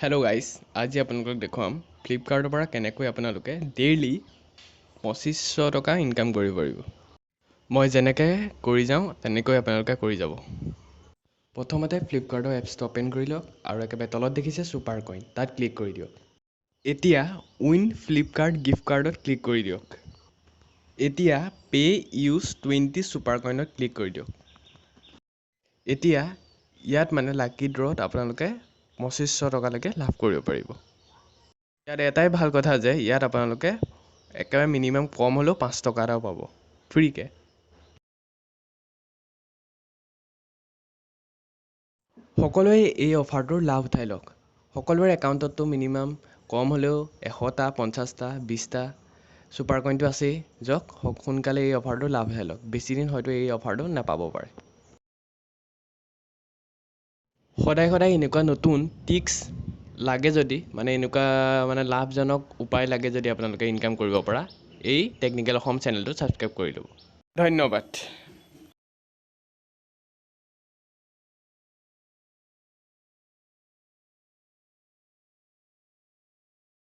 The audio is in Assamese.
हेलो गाइस आज আপোনালোকক দেখুৱাম ফ্লিপকাৰ্টৰ পৰা কেনেকৈ আপোনালোকে ডেইলি 2500 টকা ইনকাম কৰিব পাৰিব মই যেনেকৈ কৰি যাওঁ তেনেকৈ আপোনালোকে কৰি যাব প্ৰথমতে ফ্লিপকাৰ্টৰ এপছটো ওপেন কৰি লওক আৰু একেবাৰে তলত দেখিছে ছুপাৰ কইন তাত ক্লিক কৰি দিয়ক এতিয়া উইন ফ্লিপকাৰ্ট গিফ্ট কাৰ্ডত ক্লিক কৰি দিয়ক এতিয়া পে ইউজ 20 ছুপাৰ কইনত ক্লিক কৰি দিয়ক এতিয়া ইয়াত মানে লাকি ড্ৰত আপোনালোকে 2500 টকালৈকে লাভ কৰিব পাৰিব ইয়াত এটাই ভাল কথা যে ইয়াত আপোনালোকে একেবাৰে মিনিমাম কম হ'লেও 5 টকা এটাও পাব ফ্ৰীকে সকলোৱে এই অফাৰটোৰ লাভ উঠাই লওক সকলোৰে একাউণ্টততো মিনিমাম কম হ'লেও 100টা 50টা 20টা ছুপাৰ কইনটো আছেই যাওক সোনকালে এই অফাৰটোৰ লাভ উঠাই লওক বেছি দিন হয়তো এই অফাৰটো নাপাব পাৰে সদায় এনেকুৱা নতুন টিক্স লাগে যদি মানে এনেকুৱা মানে লাভজনক উপায় লাগে যদি আপোনালোকে ইনকাম কৰিব পৰা এই টেকনিকেল অসম চেনেলটো ছাবস্ক্ৰাইব কৰি ল'ব ধন্যবাদ